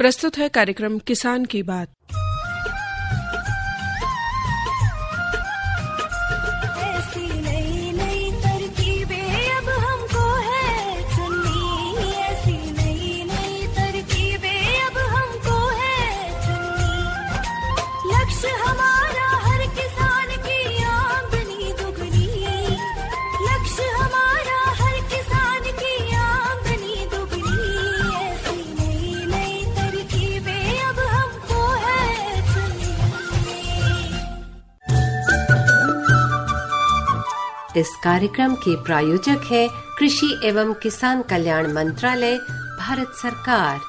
प्रस्तुत है कार्यक्रम किसान की बात। इस कार्यक्रम के प्रायोजक है कृषि एवं किसान कल्याण मंत्रालय, भारत सरकार।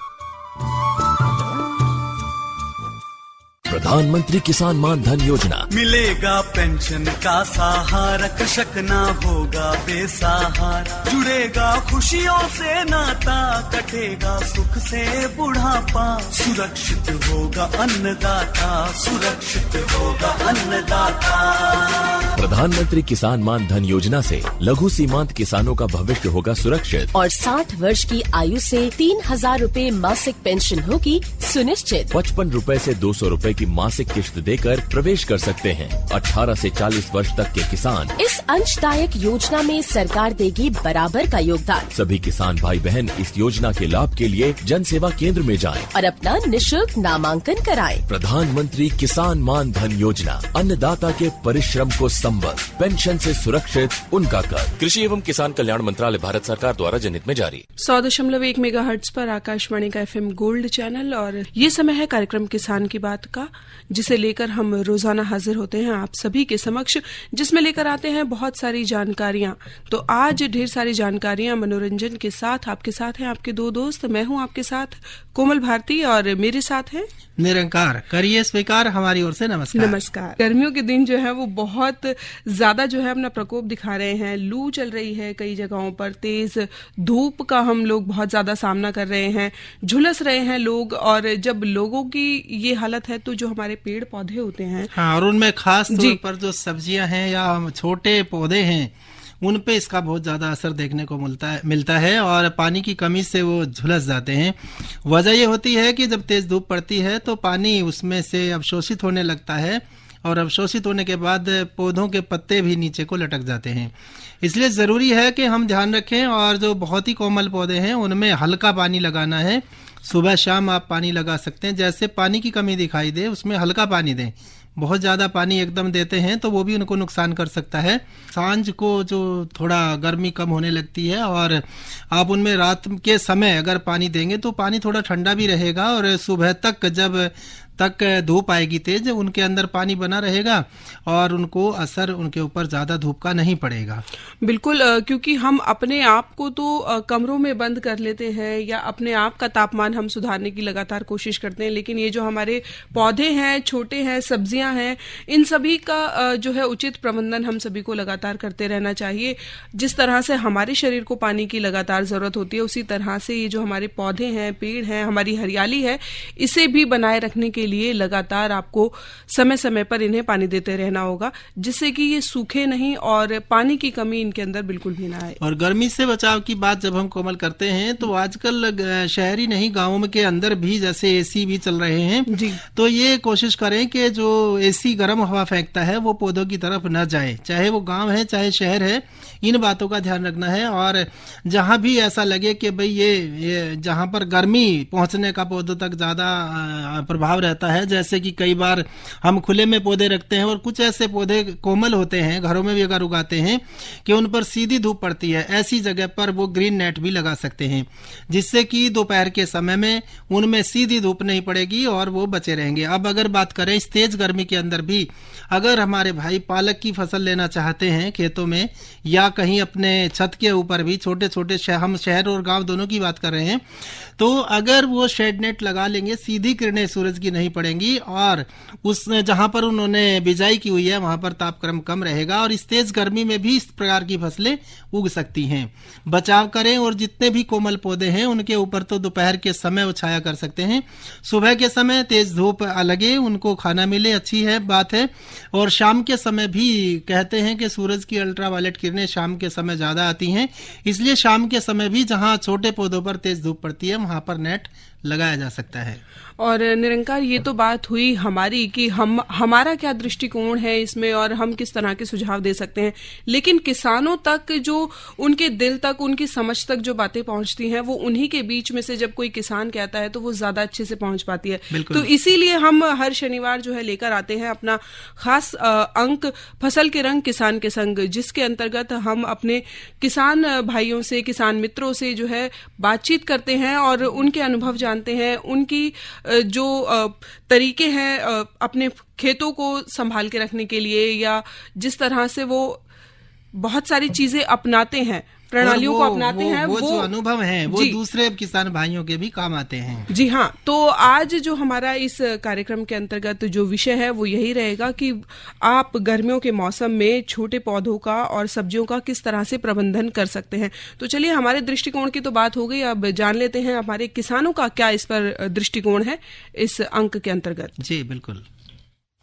प्रधानमंत्री किसान मान धन योजना। मिलेगा पेंशन का सहारा, कृषक ना होगा बेसहारा। जुड़ेगा खुशियों से नाता, कटेगा सुख से बुढ़ापा। सुरक्षित होगा अन्नदाता, सुरक्षित होगा अन्नदाता। प्रधानमंत्री किसान मान धन योजना से लघु सीमांत किसानों का भविष्य होगा सुरक्षित और 60 वर्ष की आयु से 3,000 रूपए मासिक पेंशन होगी सुनिश्चित। 55 रूपए से 200 रूपए की मासिक किश्त देकर प्रवेश कर सकते हैं। 18 से 40 वर्ष तक के किसान इस अंशदायक योजना में सरकार देगी बराबर का योगदान। सभी किसान भाई बहन इस योजना के लाभ के लिए जन सेवा केंद्र में जाएं और अपना निशुल्क नामांकन कराएं। प्रधानमंत्री किसान मान धन योजना, अन्नदाता के परिश्रम को संबल, पेंशन से सुरक्षित उनका कर। कृषि एवं किसान कल्याण मंत्रालय, भारत सरकार द्वारा जनहित में जारी। 100.1 मेगाहर्ट्ज पर आकाशवाणी का FM गोल्ड चैनल और ये समय है कार्यक्रम किसान की बात का, जिसे लेकर हम रोजाना हाजिर होते हैं आप सभी के समक्ष, जिसमें लेकर आते हैं बहुत सारी जानकारियां। तो आज ढेर सारी जानकारियां मनोरंजन के साथ आपके साथ हैं आपके दो दोस्त। मैं हूं आपके साथ कोमल भारती और मेरे साथ हैं निरंकार। करिए स्वीकार हमारी ओर से नमस्कार। नमस्कार। गर्मियों के दिन जो है वो बहुत ज्यादा जो है अपना प्रकोप दिखा रहे हैं। लू चल रही है कई जगहों पर, तेज धूप का हम लोग बहुत ज्यादा सामना कर रहे हैं, झुलस रहे हैं लोग। और जब लोगों की ये हालत है तो जो हमारे पेड़ पौधे होते हैं, हाँ, और उनमें खास तौर पर जो सब्जियां हैं या छोटे पौधे हैं, उन पे इसका बहुत ज्यादा असर देखने को मिलता है और पानी की कमी से वो झुलस जाते हैं। वजह ये होती है कि जब तेज धूप पड़ती है तो पानी उसमें से अवशोषित होने लगता है और अवशोषित होने के बाद पौधों के पत्ते भी नीचे को लटक जाते हैं। इसलिए जरूरी है कि हम ध्यान रखें और जो बहुत ही कोमल पौधे हैं उनमें हल्का पानी लगाना है। सुबह शाम आप पानी लगा सकते हैं। जैसे पानी की कमी दिखाई दे उसमें हल्का पानी दें। बहुत ज्यादा पानी एकदम देते हैं तो वो भी उनको नुकसान कर सकता है। सांझ को जो थोड़ा गर्मी कम होने लगती है और आप उनमें रात के समय अगर पानी देंगे तो पानी थोड़ा ठंडा भी रहेगा और सुबह तक जब तक धूप आएगी तेज, उनके अंदर पानी बना रहेगा और उनको असर उनके ऊपर ज्यादा धूप का नहीं पड़ेगा। बिल्कुल, क्योंकि हम अपने आप को तो कमरों में बंद कर लेते हैं या अपने आप का तापमान हम सुधारने की लगातार कोशिश करते हैं, लेकिन ये जो हमारे पौधे हैं, छोटे हैं, सब्जियां हैं, इन सभी का जो है उचित प्रबंधन हम सभी को लगातार करते रहना चाहिए। जिस तरह से हमारे शरीर को पानी की लगातार जरूरत होती है, उसी तरह से ये जो हमारे पौधे हैं, पेड़ हैं, हमारी हरियाली है, इसे भी बनाए रखने के लिए लगातार आपको समय समय पर इन्हें पानी देते रहना होगा, जिससे कि ये सूखे नहीं और पानी की कमी इनके अंदर बिल्कुल भी ना आए। और गर्मी से बचाव की बात जब हम कोमल करते हैं तो आजकल शहरी नहीं, गांवों के अंदर भी जैसे एसी भी चल रहे हैं जी, तो ये कोशिश करें कि जो एसी गर्म हवा फेंकता है वो पौधों की तरफ न जाए, चाहे वो गांव है चाहे शहर है। इन बातों का ध्यान रखना है और जहां भी ऐसा लगे कि भाई ये जहां पर गर्मी पहुंचने का पौधों तक ज्यादा प्रभाव रहता है, जैसे कि कई बार हम खुले में पौधे रखते हैं और कुछ ऐसे पौधे कोमल होते हैं, घरों में भी अगर उगाते हैं कि उन पर सीधी धूप पड़ती है, ऐसी जगह पर वो ग्रीन नेट भी लगा सकते हैं, जिससे कि दोपहर के समय में उनमें सीधी धूप नहीं पड़ेगी और वो बचे रहेंगे। अब अगर बात करें इस तेज गर्मी के अंदर भी अगर हमारे भाई पालक की फसल लेना चाहते हैं खेतों में या कहीं अपने छत के ऊपर भी, छोटे छोटे हम शहर और गांव दोनों की बात कर रहे हैं, तो अगर वो शेड नेट लगा लेंगे, सीधी किरणें सूरज की नहीं पड़ेंगी और उस जहां पर उन्होंने बिजाई की हुई है वहां पर तापक्रम कम रहेगा और इस तेज गर्मी में भी इस प्रकार की फसलें उग सकती हैं। बचाव करें और जितने भी कोमल पौधे हैं उनके ऊपर तो दोपहर के समय वो छाया कर सकते हैं। सुबह के समय तेज धूप लगे, उनको खाना मिले, अच्छी है बात है। और शाम के समय भी कहते हैं कि सूरज की अल्ट्रावायलेट किरणें शाम के समय ज्यादा आती हैं, इसलिए शाम के समय भी जहां छोटे पौधों पर तेज धूप पड़ती है वहां पर नेट लगाया जा सकता है। और निरंकार, ये तो बात हुई हमारी कि हमारा क्या दृष्टिकोण है इसमें और हम किस तरह के सुझाव दे सकते हैं, लेकिन किसानों तक जो उनके दिल तक, उनकी समझ तक जो बातें पहुंचती हैं, वो उन्हीं के बीच में से जब कोई किसान कहता है तो वो ज्यादा अच्छे से पहुंच पाती है। तो इसीलिए हम हर शनिवार जो है लेकर आते हैं अपना खास अंक फसल के रंग किसान के संग, जिसके अंतर्गत हम अपने किसान भाइयों से, किसान मित्रों से जो है बातचीत करते हैं और उनके अनुभव जानते हैं, उनकी जो तरीके हैं अपने खेतों को संभाल के रखने के लिए, या जिस तरह से वो बहुत सारी चीजें अपनाते हैं, प्रणालियों को अपनाते हैं, वो जो अनुभव है वो दूसरे किसान भाइयों के भी काम आते हैं। जी हाँ, तो आज जो हमारा इस कार्यक्रम के अंतर्गत जो विषय है वो यही रहेगा कि आप गर्मियों के मौसम में छोटे पौधों का और सब्जियों का किस तरह से प्रबंधन कर सकते हैं। तो चलिए, हमारे दृष्टिकोण की तो बात हो गई, अब जान लेते हैं हमारे किसानों का क्या इस पर दृष्टिकोण है इस अंक के अंतर्गत। जी बिल्कुल।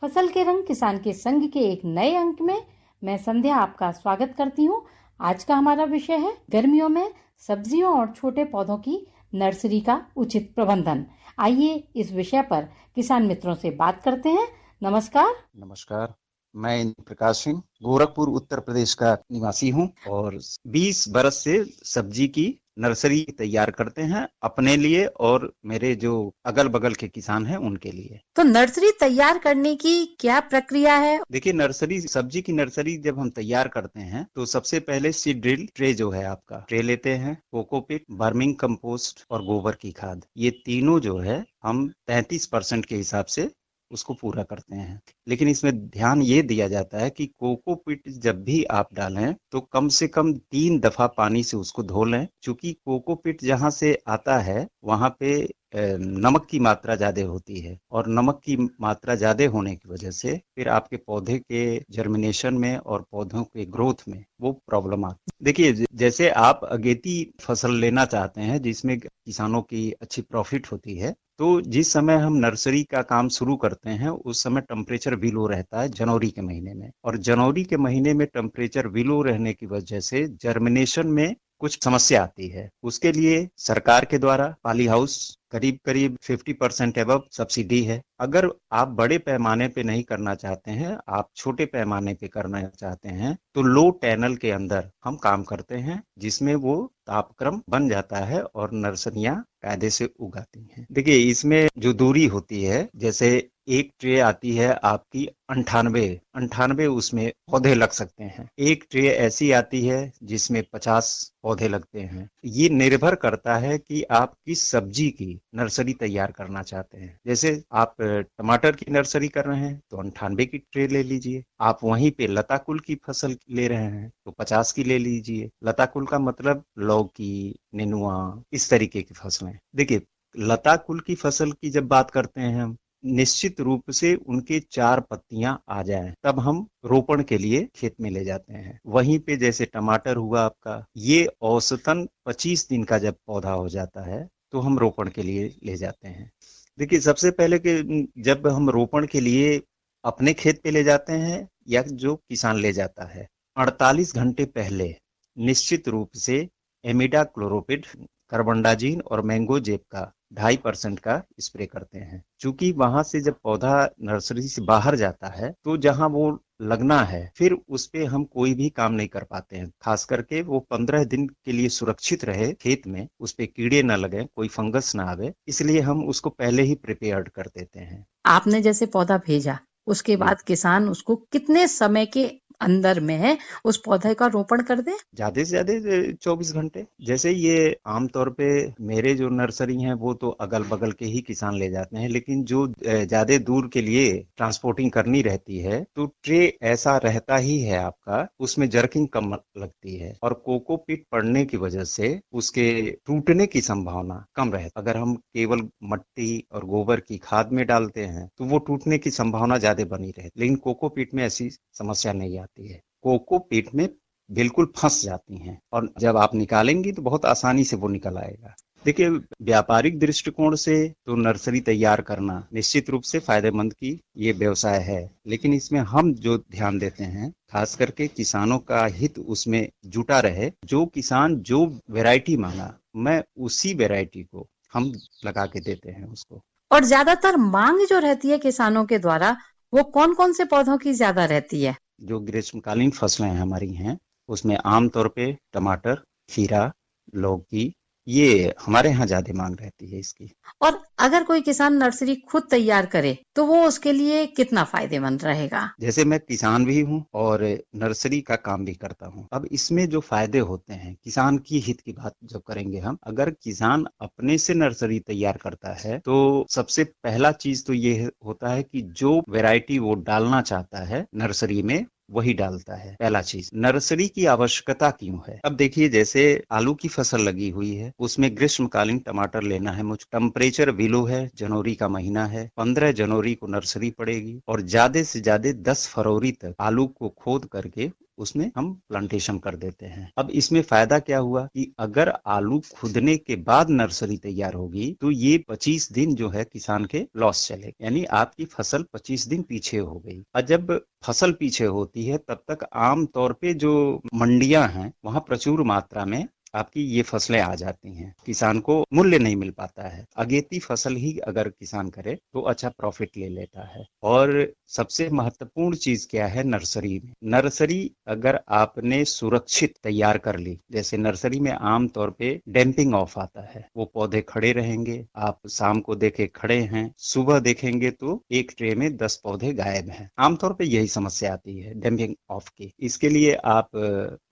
फसल के रंग किसान के संग के एक नए अंक में मैं संध्या आपका स्वागत करती हूँ। आज का हमारा विषय है गर्मियों में सब्जियों और छोटे पौधों की नर्सरी का उचित प्रबंधन। आइए इस विषय पर किसान मित्रों से बात करते हैं। नमस्कार। नमस्कार, मैं इंद्र प्रकाश सिंह गोरखपुर उत्तर प्रदेश का निवासी हूं और 20 बरस से सब्जी की नर्सरी तैयार करते हैं अपने लिए और मेरे जो अगल बगल के किसान हैं उनके लिए। तो नर्सरी तैयार करने की क्या प्रक्रिया है? देखिए, नर्सरी, सब्जी की नर्सरी जब हम तैयार करते हैं तो सबसे पहले सीड ड्रिल ट्रे जो है आपका ट्रे लेते हैं, कोकोपीट, वर्मिंग कंपोस्ट और गोबर की खाद, ये तीनों जो है हम 33% के हिसाब से उसको पूरा करते हैं। लेकिन इसमें ध्यान ये दिया जाता है कि कोकोपीट जब भी आप डालें तो कम से कम 3 दफा पानी से उसको धो लें, क्योंकि कोकोपीट जहां से आता है वहां पे नमक की मात्रा ज्यादा होती है और नमक की मात्रा ज्यादा होने की वजह से फिर आपके पौधे के जर्मिनेशन में और पौधों के ग्रोथ में वो प्रॉब्लम आती है। देखिए, जैसे आप अगेती फसल लेना चाहते हैं जिसमें किसानों की अच्छी प्रॉफिट होती है, तो जिस समय हम नर्सरी का काम शुरू करते हैं उस समय टेम्परेचर भी लो रहता है जनवरी के महीने में, और जनवरी के महीने में टेम्परेचर भी लो रहने की वजह से जर्मिनेशन में कुछ समस्या आती है। उसके लिए सरकार के द्वारा पॉली हाउस करीब 50% एबव सब्सिडी है। अगर आप बड़े पैमाने पे नहीं करना चाहते हैं, आप छोटे पैमाने पे करना चाहते हैं, तो लो टैनल के अंदर हम काम करते हैं जिसमें वो तापक्रम बन जाता है और नर्सरियां कायदे से उगाती हैं। देखिए, इसमें जो दूरी होती है, जैसे एक ट्रे आती है आपकी 98 उसमें पौधे लग सकते हैं, एक ट्रे ऐसी आती है जिसमें 50 पौधे लगते हैं। ये निर्भर करता है कि आप किस सब्जी की नर्सरी तैयार करना चाहते हैं। जैसे आप टमाटर की नर्सरी कर रहे हैं तो 98 की ट्रे ले लीजिए। आप वहीं पे लता कुल की फसल ले रहे हैं तो 50 की ले लीजिए। लता कुल का मतलब लौकी, नेनुआ, इस तरीके की फसलें। देखिए, लता कुल की फसल की जब बात करते हैं हम, निश्चित रूप से उनके 4 पत्तियां आ जाएं तब हम रोपण के लिए खेत में ले जाते हैं। वहीं पे जैसे टमाटर हुआ आपका, ये औसतन 25 दिन का जब पौधा हो जाता है तो हम रोपण के लिए ले जाते हैं। देखिए, सबसे पहले कि जब हम रोपण के लिए अपने खेत पे ले जाते हैं या जो किसान ले जाता है, 48 घंटे पहले निश्चित रूप से एमिडाक्लोरोपिड, कार्बनडाजिम और मैंगोजेब का 2.5% का स्प्रे करते हैं। चूंकि वहां से जब पौधा नर्सरी से बाहर जाता है तो जहां वो लगना है फिर उस पे हम कोई भी काम नहीं कर पाते हैं। खास करके वो 15 दिन के लिए सुरक्षित रहे खेत में, उस पे कीड़े न लगे, कोई फंगस ना आवे, इसलिए हम उसको पहले ही प्रिपेयर्ड कर देते हैं। आपने जैसे पौधा भेजा, उसके बाद किसान उसको कितने समय के अंदर में उस पौधे का रोपण कर दे? ज्यादा से ज्यादा 24 घंटे। जैसे ये आमतौर पे मेरे जो नर्सरी हैं वो तो अगल बगल के ही किसान ले जाते हैं, लेकिन जो ज्यादा दूर के लिए ट्रांसपोर्टिंग करनी रहती है तो ट्रे ऐसा रहता ही है आपका, उसमें जर्किंग कम लगती है और कोकोपीट पड़ने की वजह से उसके टूटने की संभावना कम रहती है। अगर हम केवल मट्टी और गोबर की खाद में डालते हैं तो वो टूटने की संभावना ज्यादा बनी रहती है, लेकिन कोकोपीट में ऐसी समस्या नहीं आती है। कोकोपीट में बिल्कुल फंस जाती हैं और जब आप निकालेंगी तो बहुत आसानी से वो निकल आएगा। देखिए, व्यापारिक दृष्टिकोण से तो नर्सरी तैयार करना निश्चित रूप से फायदेमंद की ये व्यवसाय है, लेकिन इसमें हम जो ध्यान देते हैं खास करके किसानों का हित उसमें जुटा रहे। जो किसान जो वैरायटी मांगा, मैं उसी वैरायटी को हम लगा के देते हैं उसको। और ज्यादातर मांग जो रहती है किसानों के द्वारा वो कौन कौन से पौधों की ज्यादा रहती है? जो ग्रीष्मकालीन फसलें हमारी हैं उसमें आमतौर पे टमाटर, खीरा, लौकी, ये हमारे यहाँ ज्यादा मांग रहती है इसकी। और अगर कोई किसान नर्सरी खुद तैयार करे तो वो उसके लिए कितना फायदेमंद रहेगा? जैसे मैं किसान भी हूँ और नर्सरी का काम भी करता हूँ। अब इसमें जो फायदे होते हैं, किसान की हित की बात जब करेंगे हम, अगर किसान अपने से नर्सरी तैयार करता है तो सबसे पहला चीज तो ये होता है कि जो वैरायटी वो डालना चाहता है नर्सरी में वही डालता है। पहला चीज, नर्सरी की आवश्यकता क्यों है? अब देखिए, जैसे आलू की फसल लगी हुई है, उसमें ग्रीष्मकालीन टमाटर लेना है मुझे, टेम्परेचर बिलो है, जनवरी का महीना है, 15 जनवरी को नर्सरी पड़ेगी और ज्यादा से ज्यादा 10 फरवरी तक आलू को खोद करके उसमें हम प्लांटेशन कर देते हैं। अब इसमें फायदा क्या हुआ कि अगर आलू खुदने के बाद नर्सरी तैयार होगी तो ये 25 दिन जो है किसान के लॉस चले, यानी आपकी फसल 25 दिन पीछे हो गई। और जब फसल पीछे होती है तब तक आम तौर पे जो मंडियां हैं वहां प्रचुर मात्रा में आपकी ये फसलें आ जाती हैं, किसान को मूल्य नहीं मिल पाता है। अगेती फसल ही अगर किसान करे तो अच्छा प्रॉफिट ले लेता है। और सबसे महत्वपूर्ण चीज क्या है नर्सरी में? नर्सरी अगर आपने सुरक्षित तैयार कर ली, जैसे नर्सरी में आम तौर पे डैम्पिंग ऑफ आता है, वो पौधे खड़े रहेंगे, आप शाम को देखे खड़े हैं, सुबह देखेंगे तो एक ट्रे में 10 पौधे गायब हैं। आमतौर पे यही समस्या आती है डैम्पिंग ऑफ की। इसके लिए आप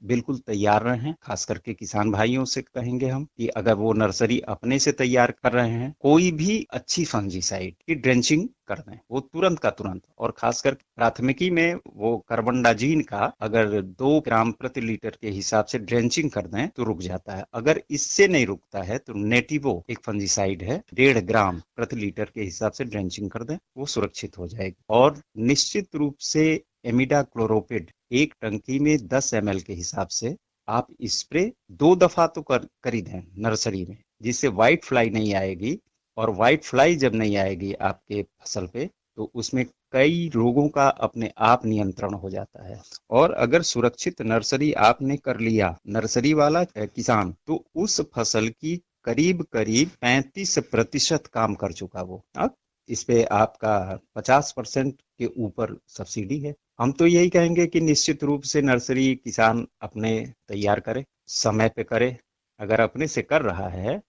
बिल्कुल तैयार रहें। खास करके किसान भाइयों से कहेंगे हम कि अगर वो नर्सरी अपने से तैयार कर रहे हैं, कोई भी अच्छी फंजीसाइड की ड्रेंचिंग कर दें, वो तुरंत का तुरंत। और खासकर प्राथमिकी में वो कार्बनडाजिन का अगर 2 ग्राम प्रति लीटर के हिसाब से ड्रेंचिंग कर दें तो रुक जाता है। अगर इससे नहीं रुकता है तो नेटिवो एक फंजीसाइड है, 1.5 ग्राम प्रति लीटर के हिसाब से ड्रेंचिंग कर दें, वो सुरक्षित हो जाएगी। और निश्चित रूप से इमिडाक्लोरोपिड एक टंकी में 10 ml के हिसाब से आप स्प्रे 2 दफा तो कर ही दें नर्सरी में, जिससे व्हाइट फ्लाई नहीं आएगी। और व्हाइट फ्लाई जब नहीं आएगी आपके फसल पे तो उसमें कई रोगों का अपने आप नियंत्रण हो जाता है। और अगर सुरक्षित नर्सरी आपने कर लिया, नर्सरी वाला किसान, तो उस फसल की करीब करीब 35% काम कर चुका वो। अब इस पे आपका 50% के ऊपर सब्सिडी है। हम तो यही कहेंगे कि निश्चित रूप से नर्सरी किसान अपने तैयार करे, समय पे करे। अगर अपने से कर रहा है,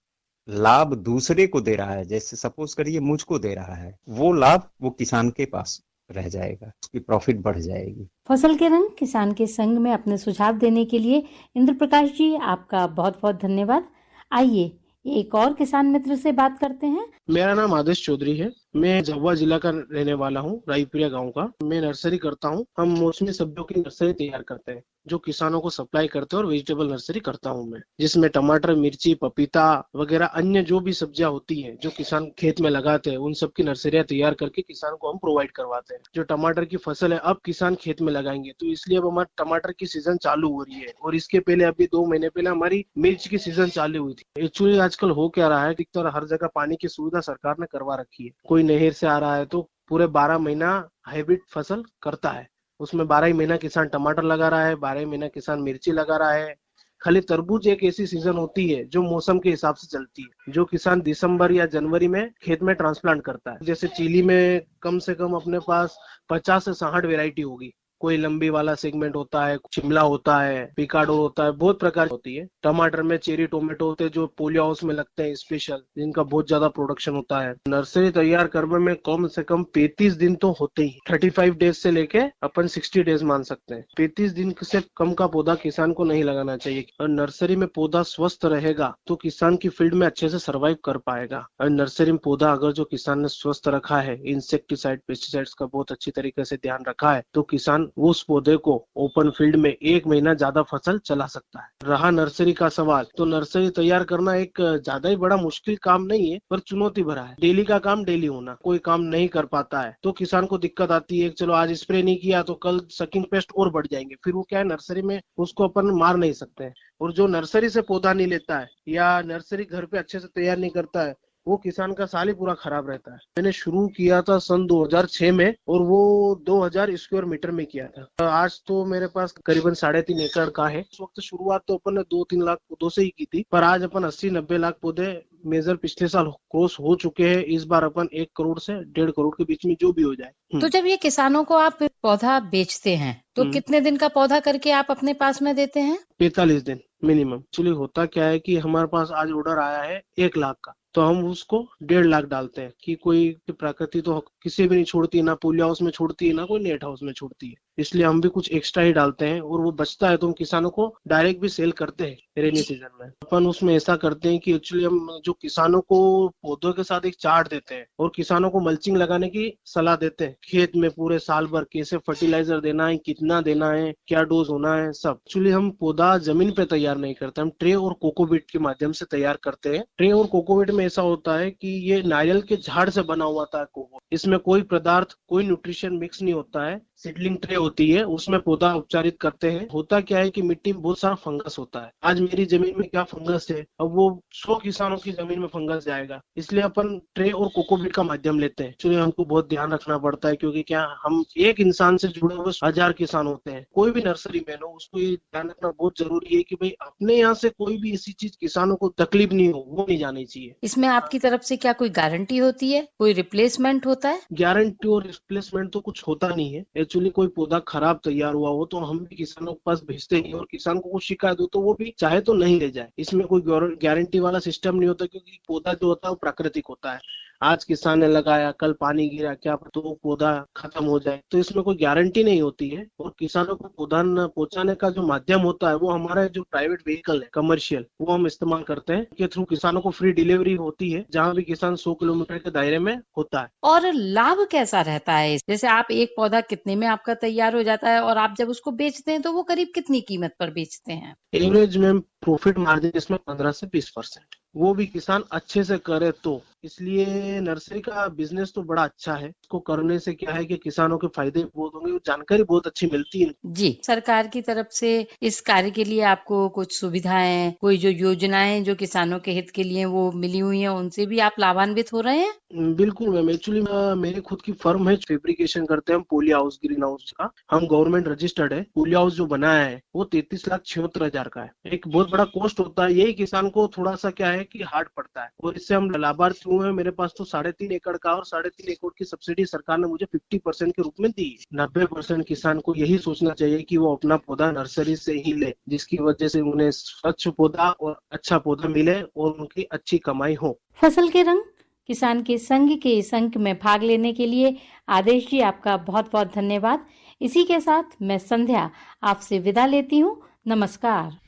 लाभ दूसरे को दे रहा है, जैसे सपोज करिए मुझको दे रहा है, वो लाभ वो किसान के पास रह जाएगा, उसकी प्रॉफिट बढ़ जाएगी। फसल के रंग किसान के संग में अपने सुझाव देने के लिए इंद्र प्रकाश जी आपका बहुत बहुत धन्यवाद। आइए एक और किसान मित्र से बात करते हैं। मेरा नाम आदेश चौधरी है। मैं झाबुआ जिला का रहने वाला हूँ, रायपुरिया गांव का। मैं नर्सरी करता हूँ। हम मौसमी सब्जियों की नर्सरी तैयार करते हैं जो किसानों को सप्लाई करते हैं, और वेजिटेबल नर्सरी करता हूँ मैं, जिसमें टमाटर, मिर्ची, पपीता वगैरह अन्य जो भी सब्जियां होती हैं जो किसान खेत में लगाते हैं, उन सब की नर्सरियां तैयार करके किसान को हम प्रोवाइड करवाते हैं। जो टमाटर की फसल है अब किसान खेत में लगाएंगे, तो इसलिए अब हमारा टमाटर की सीजन चालू हो रही है। और इसके पहले अभी 2 महीने पहले हमारी मिर्च की सीजन चालू हुई थी। एक्चुअली आजकल हो क्या रहा है, अधिकतर हर जगह पानी की सुविधा सरकार ने करवा रखी है। कोई नहर से आ रहा है तो पूरे 12 महीना हाइब्रिड फसल करता है, उसमें 12 ही महीना किसान टमाटर लगा रहा है, 12 महीना किसान मिर्ची लगा रहा है। खाली तरबूज एक ऐसी सीजन होती है जो मौसम के हिसाब से चलती है, जो किसान दिसंबर या जनवरी में खेत में ट्रांसप्लांट करता है। जैसे चिली में कम से कम अपने पास 50 से 60 वेराइटी होगी। कोई लंबी वाला सेगमेंट होता है, शिमला होता है, पिकाडोर होता है, बहुत प्रकार होती है। टमाटर में चेरी टोमेटो होते हैं जो पोलियो हाउस में लगते हैं स्पेशल, जिनका बहुत ज्यादा प्रोडक्शन होता है। नर्सरी तैयार करने में कम से कम 35 दिन तो होते ही। 35 डेज से लेके अपन 60 डेज मान सकते हैं। 35 दिन से कम का पौधा किसान को नहीं लगाना चाहिए। और नर्सरी में पौधा स्वस्थ रहेगा तो किसान की फील्ड में अच्छे से सर्वाइव कर पाएगा। और नर्सरी में पौधा अगर जो किसान ने स्वस्थ रखा है, इंसेक्टिसाइड, पेस्टिसाइड्स का बहुत अच्छी तरीके से ध्यान रखा है, तो किसान उस पौधे को ओपन फील्ड में 1 महीना ज्यादा फसल चला सकता है। रहा नर्सरी का सवाल, तो नर्सरी तैयार करना एक ज्यादा ही बड़ा मुश्किल काम नहीं है, पर चुनौती भरा है। डेली का काम डेली होना, कोई काम नहीं कर पाता है तो किसान को दिक्कत आती है। चलो आज स्प्रे नहीं किया तो कल सकिंग पेस्ट और बढ़ जाएंगे, फिर वो क्या है, नर्सरी में उसको अपन मार नहीं सकते हैं। और जो नर्सरी से पौधा नहीं लेता है या नर्सरी घर पे अच्छे से तैयार नहीं करता है, वो किसान का साल ही पूरा खराब रहता है। मैंने शुरू किया था सन 2006 में और वो 2000 स्क्वायर मीटर में किया था। आज तो मेरे पास करीबन 3.5 एकड़ का है। उस वक्त शुरुआत तो अपन ने 2-3 लाख पौधों से ही की थी, पर आज अपन 80-90 लाख पौधे मेजर पिछले साल क्रॉस हो चुके हैं। इस बार अपन 1 करोड़ से 1.5 करोड़ के बीच में जो भी हो जाए। तो जब ये किसानों को आप पौधा बेचते हैं तो कितने दिन का पौधा करके आप अपने पास में देते हैं? 45 दिन मिनिमम। एक्चुअली होता क्या है कि हमारे पास आज ऑर्डर आया है 1 लाख का, तो हम उसको 1.5 लाख डालते हैं कि कोई प्रकृति तो किसी भी नहीं छोड़ती, ना पोली हाउस में छोड़ती है, ना कोई नेट हाउस में छोड़ती है, इसलिए हम भी कुछ एक्स्ट्रा ही डालते हैं और वो बचता है तो हम किसानों को डायरेक्ट भी सेल करते हैं रेनी सीजन में। अपन उसमें ऐसा करते हैं कि एक्चुअली हम जो किसानों को पौधों के साथ एक चार्ट देते हैं और किसानों को मल्चिंग लगाने की सलाह देते हैं। खेत में पूरे साल भर कैसे फर्टिलाइजर देना है, कितना देना है, क्या डोज होना है, सब। एक्चुअली हम पौधा जमीन पे तैयार नहीं करते, हम ट्रे और कोकोपीट के माध्यम से तैयार करते हैं। ट्रे और कोकोपीट में ऐसा होता है कि ये नारियल के झाड़ से बना हुआ था कोको, इसमें कोई पदार्थ, कोई न्यूट्रिशन मिक्स नहीं होता है। सीडलिंग ट्रे होती है, उसमें पौधा उपचारित करते हैं। होता क्या है कि मिट्टी में बहुत सारा फंगस होता है। आज मेरी जमीन में क्या फंगस है, अब वो 100 किसानों की जमीन में फंगस जाएगा, इसलिए अपन ट्रे और कोकोपीट का माध्यम लेते हैं। इसलिए हमको बहुत ध्यान रखना पड़ता है, क्योंकि क्या हम एक इंसान से जुड़े हुए 1000 किसान होते हैं। कोई भी नर्सरी मैन हो, उसको ये ध्यान रखना बहुत जरूरी है कि भाई अपने यहाँ से कोई भी ऐसी चीज किसानों को तकलीफ नहीं हो, वो नहीं जानी चाहिए। इसमें आपकी तरफ से क्या कोई गारंटी होती है, कोई रिप्लेसमेंट होता है? गारंटी और रिप्लेसमेंट तो कुछ होता नहीं है। एक्चुअली कोई पौधा खराब तैयार हुआ हो तो हम भी किसानों के पास भेजते हैं, और किसान को कुछ शिकायत हो तो वो भी चाहे तो नहीं ले जाए। इसमें कोई गारंटी वाला सिस्टम नहीं होता, क्योंकि पौधा जो होता है वो प्राकृतिक होता है। आज किसान ने लगाया, कल पानी गिरा, क्या पता वो पौधा खत्म हो जाए, तो इसमें कोई गारंटी नहीं होती है। और किसानों को पौधा पहुंचाने का जो माध्यम होता है वो हमारा जो प्राइवेट व्हीकल है कमर्शियल, वो हम इस्तेमाल करते हैं, के थ्रू किसानों को फ्री डिलीवरी होती है जहाँ भी किसान 100 किलोमीटर के दायरे में होता है। और लाभ कैसा रहता है? जैसे आप एक पौधा कितने में आपका तैयार हो जाता है और आप जब उसको बेचते हैं तो वो करीब कितनी कीमत पर बेचते हैं? एवरेज में प्रॉफिट मार्जिन इसमें 15 से 20%, वो भी किसान अच्छे से करे तो। इसलिए नर्सरी का बिजनेस तो बड़ा अच्छा है। इसको करने से क्या है कि किसानों के फायदे बहुत होंगे, जानकारी बहुत अच्छी मिलती है। जी, सरकार की तरफ से इस कार्य के लिए आपको कुछ सुविधाएं, कोई जो योजनाएं जो किसानों के हित के लिए वो मिली हुई हैं, उनसे भी आप लाभान्वित हो रहे हैं? बिल्कुल मैम। एक्चुअली मेरी खुद की फर्म है, फैब्रिकेशन करते हैं हम पोली हाउस, ग्रीन हाउस का। हम गवर्नमेंट रजिस्टर्ड है। पोली हाउस जो बनाया है वो 33,76,000 का है। एक बहुत बड़ा कॉस्ट होता है, यही किसान को थोड़ा सा क्या है कि हार्ड पड़ता है, और इससे हम लाभार्थी हुए हैं। मेरे पास तो 3.5 एकड़ का, और 3.5 एकड़ की सब्सिडी सरकार ने मुझे 50% के रूप में दी। 90% किसान को यही सोचना चाहिए कि वो अपना पौधा नर्सरी से ही ले, जिसकी वजह से उन्हें स्वच्छ पौधा और अच्छा पौधा मिले और उनकी अच्छी कमाई हो। फसल के रंग किसान के संघ के इस अंक में भाग लेने के लिए आदेश जी आपका बहुत बहुत धन्यवाद। इसी के साथ मैं संध्या आपसे विदा लेती हूँ। नमस्कार।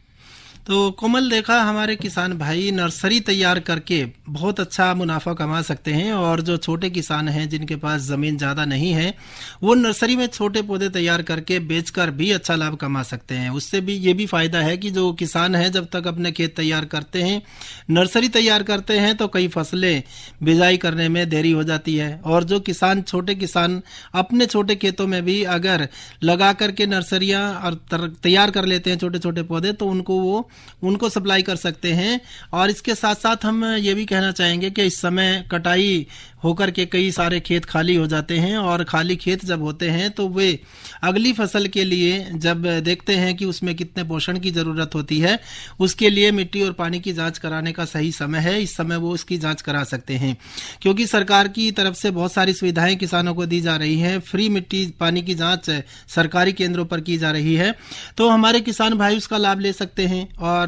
तो कोमल, देखा हमारे किसान भाई नर्सरी तैयार करके बहुत अच्छा मुनाफा कमा सकते हैं, और जो छोटे किसान हैं जिनके पास जमीन ज्यादा नहीं है वो नर्सरी में छोटे पौधे तैयार करके बेचकर भी अच्छा लाभ कमा सकते हैं। उससे भी ये भी फायदा है कि जो किसान है जब तक अपने खेत तैयार करते हैं, नर्सरी तैयार करते हैं, तो कई फसलें बिजाई करने में देरी हो जाती है। और जो किसान, छोटे किसान अपने छोटे खेतों में भी अगर लगा करके नर्सरियां और तैयार कर लेते हैं छोटे छोटे पौधे, तो उनको सप्लाई कर सकते हैं। और इसके साथ साथ हम ये भी कहना चाहेंगे कि इस समय कटाई होकर के कई सारे खेत खाली हो जाते हैं, और खाली खेत जब होते हैं तो वे अगली फसल के लिए जब देखते हैं कि उसमें कितने पोषण की जरूरत होती है, उसके लिए मिट्टी और पानी की जांच कराने का सही समय है। इस समय वो उसकी जांच करा सकते हैं, क्योंकि सरकार की तरफ से बहुत सारी सुविधाएं किसानों को दी जा रही हैं। फ्री मिट्टी पानी की जांच सरकारी केंद्रों पर की जा रही है, तो हमारे किसान भाई उसका लाभ ले सकते हैं। और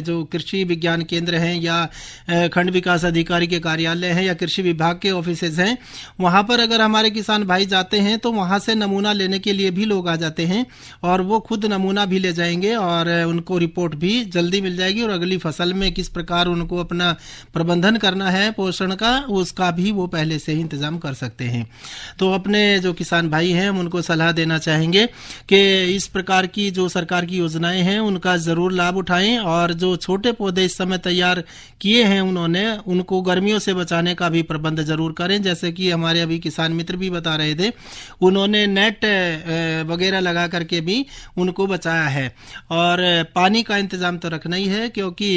जो कृषि विज्ञान केंद्र हैं या खंड विकास अधिकारी के कार्यालय हैं या कृषि विभाग के ऑफिसेज हैं, वहां पर अगर हमारे किसान भाई जाते हैं तो वहां से नमूना लेने के लिए भी लोग आ जाते हैं, और वो खुद नमूना भी ले जाएंगे और उनको रिपोर्ट भी जल्दी मिल जाएगी। और अगली फसल में किस प्रकार उनको अपना प्रबंधन करना है पोषण का, उसका भी वो पहले से ही इंतजाम कर सकते हैं। तो अपने जो किसान भाई हैं हम उनको सलाह देना चाहेंगे कि इस प्रकार की जो सरकार की योजनाएं हैं उनका जरूर लाभ उठाएं, और जो छोटे पौधे इस समय तैयार किए हैं उन्होंने, उनको गर्मियों से बचाने का भी प्रबंध बंद जरूर करें। जैसे कि हमारे अभी किसान मित्र भी बता रहे थे, उन्होंने नेट वगैरह लगा करके भी उनको बचाया है। और पानी का इंतजाम तो रखना ही है, क्योंकि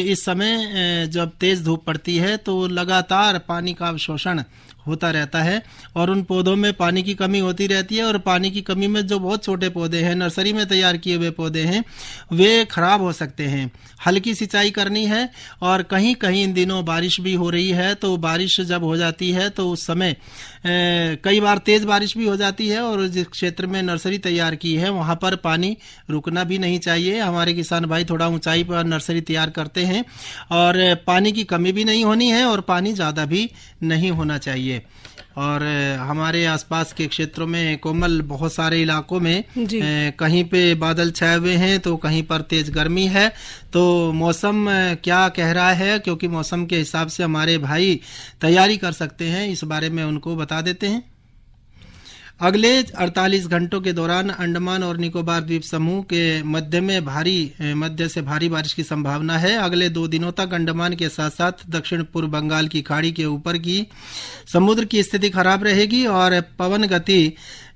इस समय जब तेज धूप पड़ती है तो लगातार पानी का अवशोषण होता रहता है और उन पौधों में पानी की कमी होती रहती है। और पानी की कमी में जो बहुत छोटे पौधे हैं, नर्सरी में तैयार किए हुए पौधे हैं, वे खराब हो सकते हैं। हल्की सिंचाई करनी है। और कहीं कहीं इन दिनों बारिश भी हो रही है, तो बारिश जब हो जाती है तो उस समय कई बार तेज बारिश भी हो जाती है, और जिस क्षेत्र में नर्सरी तैयार की है वहां पर पानी रुकना भी नहीं चाहिए। हमारे किसान भाई थोड़ा ऊंचाई पर नर्सरी तैयार करते हैं, और पानी की कमी भी नहीं होनी है और पानी ज्यादा भी नहीं होना चाहिए। और हमारे आसपास के क्षेत्रों में कोमल बहुत सारे इलाकों में कहीं पे बादल छाए हुए हैं तो कहीं पर तेज गर्मी है। तो मौसम क्या कह रहा है, क्योंकि मौसम के हिसाब से हमारे भाई तैयारी कर सकते हैं, इस बारे में उनको बता देते हैं। अगले 48 घंटों के दौरान अंडमान और निकोबार द्वीप समूह के मध्य से भारी बारिश की संभावना है। अगले 2 दिनों तक अंडमान के साथ साथ दक्षिण पूर्व बंगाल की खाड़ी के ऊपर की समुद्र की स्थिति खराब रहेगी और पवन गति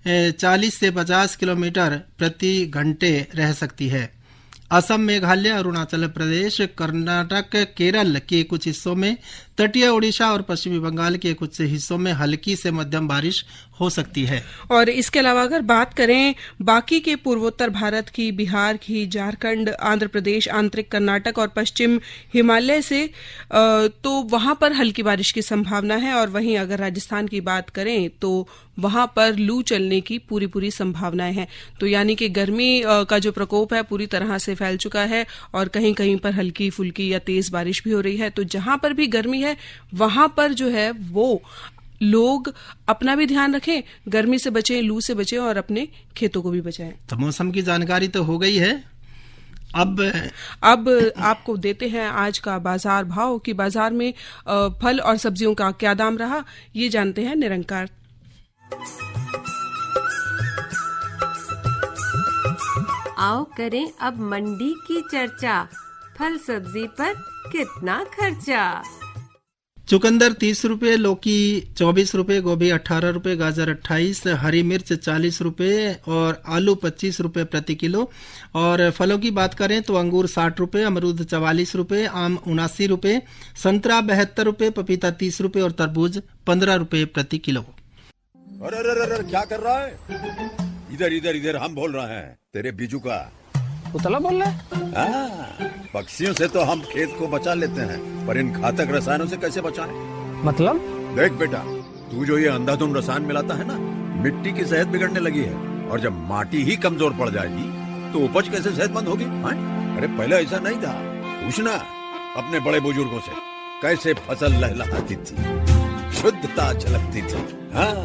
40 से 50 किलोमीटर प्रति घंटे रह सकती है। असम, मेघालय, अरुणाचल प्रदेश, कर्नाटक, केरल के कुछ हिस्सों में, तटीय ओडिशा और पश्चिमी बंगाल के कुछ हिस्सों में हल्की से मध्यम बारिश हो सकती है। और इसके अलावा अगर बात करें बाकी के पूर्वोत्तर भारत की, बिहार की, झारखंड, आंध्र प्रदेश, आंतरिक कर्नाटक और पश्चिम हिमालय से, तो वहां पर हल्की बारिश की संभावना है। और वहीं अगर राजस्थान की बात करें तो वहां पर लू चलने की पूरी संभावनाएं हैं। तो यानी कि गर्मी का जो प्रकोप है पूरी तरह से फैल चुका है और कहीं कहीं पर हल्की फुल्की या तेज बारिश भी हो रही है। तो जहां पर भी गर्मी है वहां पर जो है वो लोग अपना भी ध्यान रखें, गर्मी से बचें, लू से बचें और अपने खेतों को भी बचाएं। तो मौसम की जानकारी तो हो गई है। अब आपको देते हैं आज का बाजार भाव कि बाजार में फल और सब्जियों का क्या दाम रहा, ये जानते हैं निरंकार। आओ करें अब मंडी की चर्चा, फल सब्जी पर कितना खर्चा। चुकंदर 30 रुपए, लौकी 24 रुपए, गोभी 18 रुपए, गाजर 28, हरी मिर्च 40 रुपए और आलू 25 रुपए प्रति किलो। और फलों की बात करें तो अंगूर 60 रुपए, अमरूद 44 रुपए, आम 79 रुपए, संतरा 72 रुपए, पपीता 30 रुपए और तरबूज 15 रुपए प्रति किलो। अरे क्या कर रहा है? इधर हम बोल रहे हैं तेरे बीजू का। उतला बोल रहा है? पक्षियों से तो हम खेत को बचा लेते हैं, पर इन घातक रसायनों से कैसे बचाएं? मतलब? देख बेटा, तू जो ये अंधाधुंध रसायन मिलाता है ना, मिट्टी की सेहत बिगड़ने लगी है। और जब माटी ही कमजोर पड़ जाएगी तो उपज कैसे सेहतमंद होगी? अरे पहले ऐसा नहीं था। पूछना अपने बड़े बुजुर्गों से, कैसे फसल लहलहाती थी, शुद्धता झलकती थी। हाँ,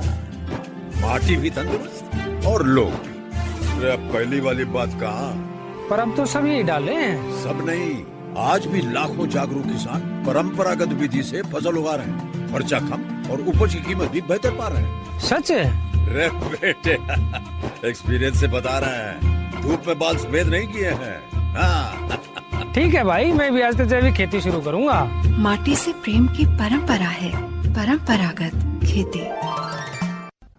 माटी भी तंदुरुस्त और लोग भी। अब पहली वाली बात कहाँ? पर अब तो सब यही डाले हैं। सब नहीं, आज भी लाखों जागरूक किसान परंपरागत विधि से फसल उगा रहे हैं। खर्चा कम और उपज की कीमत भी बेहतर पा रहे हैं। सच है? रे बेटे, एक्सपीरियंस से बता रहे हैं, धूप में बाल सफेद नहीं किए हैं। हाँ। ठीक है भाई, मैं भी आज से जैविक खेती शुरू करूंगा। माटी से प्रेम की परंपरा है परंपरागत खेती।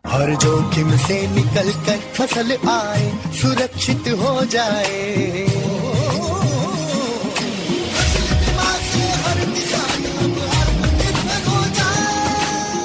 हर जोखिम से निकल कर फसल आए, सुरक्षित हो जाए। हर किसान अब आत्मनिर्भर हो जाए।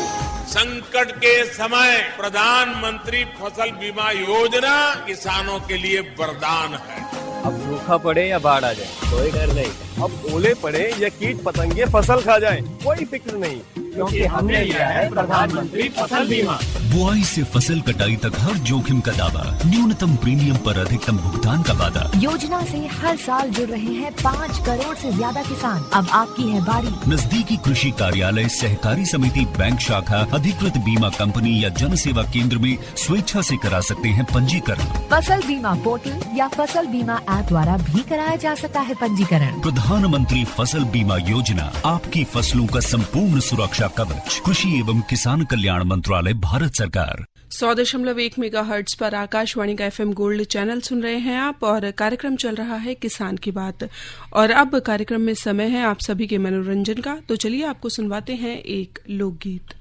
संकट के समय प्रधानमंत्री फसल बीमा योजना किसानों के लिए वरदान है। अब सूखा पड़े या बाढ़ आ जाए कोई डर नहीं, अब ओले पड़े या कीट पतंगे फसल खा जाए कोई फिक्र नहीं, क्योंकि हमने लिया है प्रधानमंत्री फसल बीमा। बुआई से फसल कटाई तक हर जोखिम का दावा, न्यूनतम प्रीमियम पर अधिकतम भुगतान का वादा। योजना से हर साल जुड़ रहे हैं 5 करोड़ से ज्यादा किसान। अब आपकी है बारी। नजदीकी कृषि कार्यालय, सहकारी समिति, बैंक शाखा, अधिकृत बीमा कंपनी या जन सेवा केंद्र में स्वेच्छा से करा सकते हैं पंजीकरण। फसल बीमा पोर्टल या फसल बीमा ऐप द्वारा भी कराया जा सकता है पंजीकरण। प्रधानमंत्री फसल बीमा योजना, आपकी फसलों का संपूर्ण सुरक्षा कवच। कृषि एवं किसान कल्याण मंत्रालय, भारत सरकार। 100.1 मेगाहर्ट्ज पर आकाशवाणी का FM गोल्ड चैनल सुन रहे हैं आप, और कार्यक्रम चल रहा है किसान की बात। और अब कार्यक्रम में समय है आप सभी के मनोरंजन का, तो चलिए आपको सुनवाते हैं एक लोकगीत।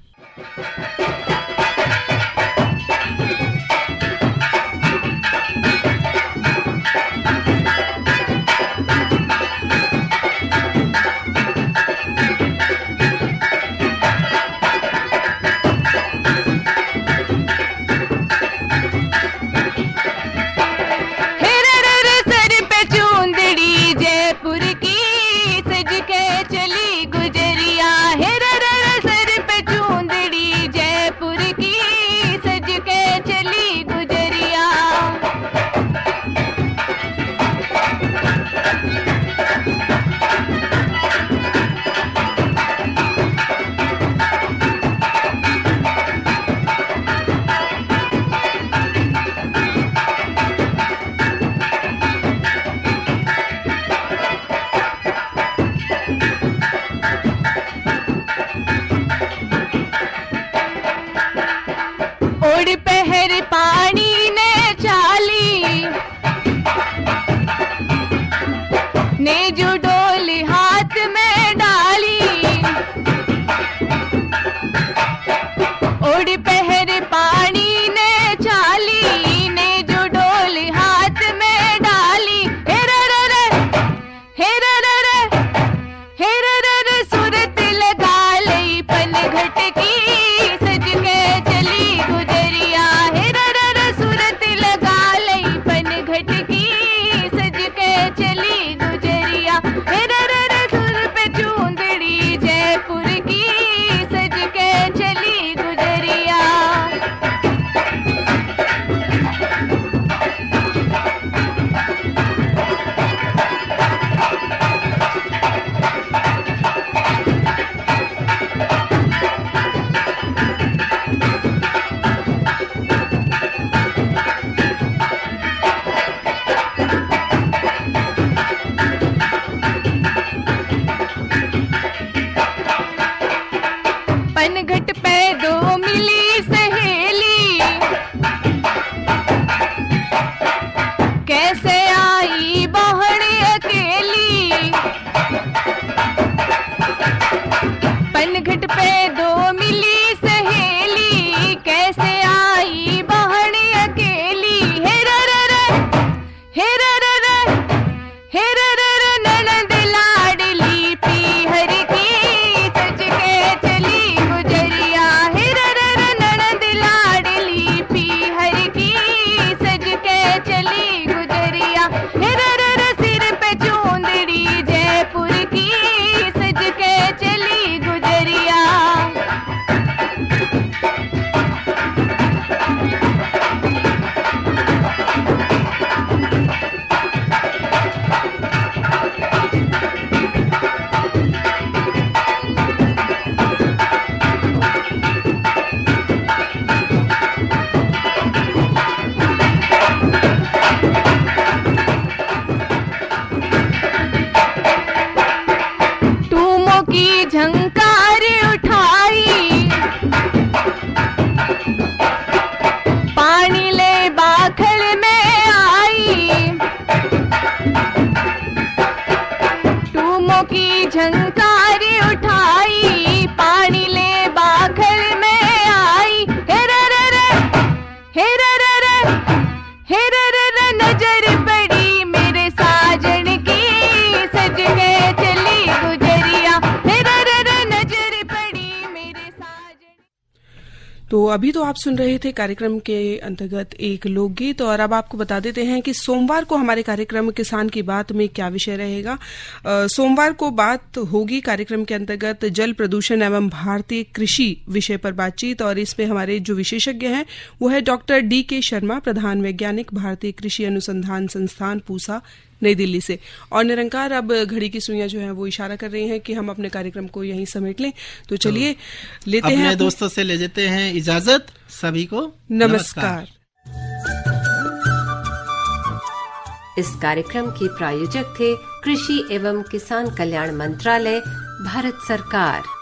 तो अभी तो आप सुन रहे थे कार्यक्रम के अंतर्गत एक लोकगीत, और अब आपको बता देते हैं कि सोमवार को हमारे कार्यक्रम किसान की बात में क्या विषय रहेगा। सोमवार को बात होगी कार्यक्रम के अंतर्गत जल प्रदूषण एवं भारतीय कृषि विषय पर बातचीत, और इसमें हमारे जो विशेषज्ञ हैं वो है डॉक्टर D.K. शर्मा, प्रधान वैज्ञानिक, भारतीय कृषि अनुसंधान संस्थान पूसा, नई दिल्ली से। और निरंकार अब घड़ी की सुइयां जो है वो इशारा कर रही हैं कि हम अपने कार्यक्रम को यहीं समेट लें, तो चलिए लेते हैं अपने दोस्तों से ले लेते हैं इजाजत। सभी को नमस्कार। इस कार्यक्रम के प्रायोजक थे कृषि एवं किसान कल्याण मंत्रालय, भारत सरकार।